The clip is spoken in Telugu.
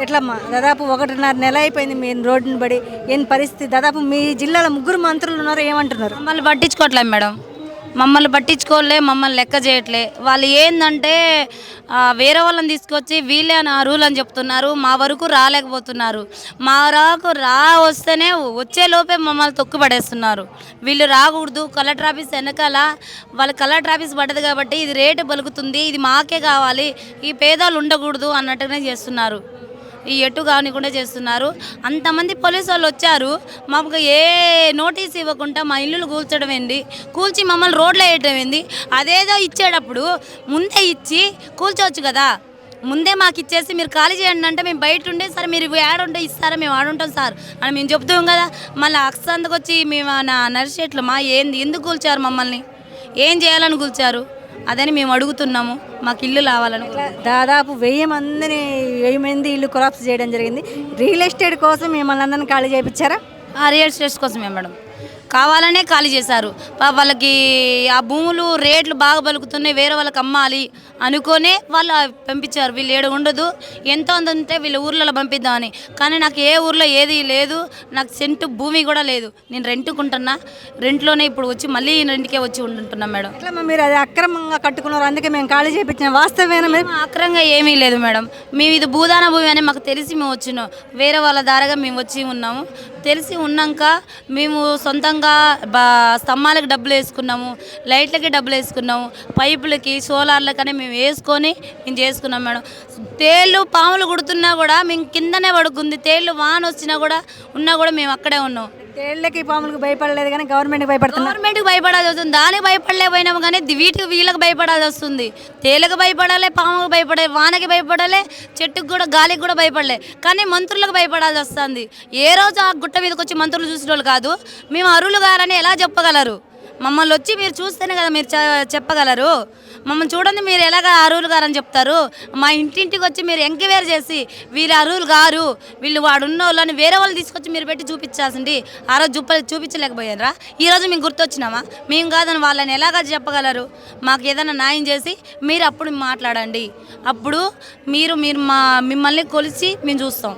ఎట్లమ్మా దాదాపు 1.5 నెల అయిపోయింది మీరు రోడ్డుని పడి ఏం పరిస్థితి? దాదాపు మీ జిల్లాలో 3 మంత్రులు ఉన్నారు, ఏమంటున్నారు? మమ్మల్ని పట్టించుకోవట్లేదు మేడం. మమ్మల్ని పట్టించుకోలే, మమ్మల్ని లెక్క చేయట్లే. వాళ్ళు ఏందంటే వేరే వాళ్ళని తీసుకొచ్చి వీళ్ళే అని అర్హులు అని చెప్తున్నారు. మా వరకు రాలేకపోతున్నారు. మా వరకు వస్తేనే వచ్చే లోపే మమ్మల్ని తొక్కు పడేస్తున్నారు. వీళ్ళు రాకూడదు, కలెక్టర్ ఆఫీస్ వెనకాల వాళ్ళ కలెక్టర్ ఆఫీస్ పడ్డది కాబట్టి ఇది రేటు పలుకుతుంది, ఇది మాకే కావాలి, ఈ పేదవాళ్ళు ఉండకూడదు అన్నట్టుగానే చేస్తున్నారు. ఈ ఎటు కానికుండా చేస్తున్నారు. అంతమంది పోలీసు వాళ్ళు వచ్చారు, మాకు ఏ నోటీస్ ఇవ్వకుండా మా ఇల్లులు కూల్చడం ఏంది, కూల్చి మమ్మల్ని రోడ్లో వేయటం ఏంది? అదేదో ఇచ్చేటప్పుడు ముందే ఇచ్చి కూల్చోవచ్చు కదా. ముందే మాకు ఇచ్చేసి మీరు ఖాళీ చేయండి అంటే మేము బయట ఉండే సార్ మీరు ఏడుంటే ఇస్తారా, మేము ఆడుంటాం సార్ అని మేము చెప్తాం కదా. మళ్ళీ అక్సందుకు వచ్చి మేము నరిచేట్లు మా ఏంది, ఎందుకు కూల్చారు మమ్మల్ని, ఏం చేయాలని కూల్చారు అదని మేము అడుగుతున్నాము. మాకు ఇల్లు కావాలని. దాదాపు 1000 మంది ఇల్లు కొలాప్స్ చేయడం జరిగింది. రియల్ ఎస్టేట్ కోసం మిమ్మల్ని అందరినీ ఖాళీ చేయించారా? రియల్ ఎస్టేట్ కోసమే మేడం, కావాలనే ఖాళీ చేశారు. వాళ్ళకి ఆ భూములు రేట్లు బాగా పలుకుతున్నాయి, వేరే వాళ్ళకి అమ్మాలి అనుకునే వాళ్ళు పంపించారు. వీళ్ళు ఏడు ఉండదు, ఎంతో ఉంటే వీళ్ళ ఊర్లలో పంపిద్దామని. కానీ నాకు ఏ ఊర్లో ఏది లేదు, నాకు సెంటు భూమి కూడా లేదు. నేను రెంట్కుంటున్నా, రెంట్లోనే ఇప్పుడు వచ్చి మళ్ళీ రెంట్కే వచ్చి ఉంటున్నాం మేడం. ఎట్లా మీరు అది అక్రమంగా కట్టుకున్నారు, అందుకే మేము ఖాళీ చేయించిన వాస్తవేనా? మేము అక్రమంగా ఏమీ లేదు మేడం. మేము ఇది భూదాన భూమి అని మాకు తెలిసి మేము వచ్చినాం, వేరే వాళ్ళ దారాగా మేము వచ్చి ఉన్నాము. తెలిసి ఉన్నాక మేము సొంతంగా స్తంభాలకు డబ్బులు వేసుకున్నాము, లైట్లకి డబ్బులు వేసుకున్నాము, పైపులకి సోలార్లకని మేము వేసుకొని మేము చేసుకున్నాం మేడం. తేళ్ళు పాములు కుడుతున్నా కూడా మేము కిందనే పడుకుంది, తేళ్ళు వాన వచ్చినా కూడా ఉన్నా కూడా మేము అక్కడే ఉన్నాం. తేళ్ళకి పాములకు భయపడలేదు కానీ గవర్నమెంట్కి భయపడుతున్నాం. గవర్నమెంట్కి భయపడాల్సి వస్తుంది, దానికి భయపడలేకపోయినాము కానీ వీళ్ళకి భయపడాల్సి వస్తుంది. తేలకు భయపడాలి, పాముకు భయపడాలి, వానకి భయపడాలి, చెట్టుకు కూడా గాలికి కూడా భయపడలే. కానీ మంత్రులకు భయపడాల్సి వస్తుంది. ఏ రోజు ఆ గుట్ట మీదకి వచ్చి మంత్రులు చూసిన వాళ్ళు కాదు. మేము అరువులు గారని ఎలా చెప్పగలరు? మమ్మల్ని వచ్చి మీరు చూస్తేనే కదా మీరు చెప్పగలరు. మమ్మల్ని చూడండి, మీరు ఎలాగ అరువులు గారని చెప్తారు? మా ఇంటింటికి వచ్చి మీరు ఎంక్వైరీ చేసి వీళ్ళు అరువులు గారు, వీళ్ళు వాడున్న వాళ్ళని వేరే వాళ్ళు తీసుకొచ్చి మీరు పెట్టి చూపించాల్సింది. ఆ రోజు చూపించలేకపోయారా? ఈరోజు మేము గుర్తొచ్చినామా? మేము కాదని వాళ్ళని ఎలాగ చెప్పగలరు? మాకు ఏదైనా న్యాయం చేసి మీరు అప్పుడు మాట్లాడండి. అప్పుడు మీరు మిమ్మల్ని కొలిచి మేము చూస్తాం.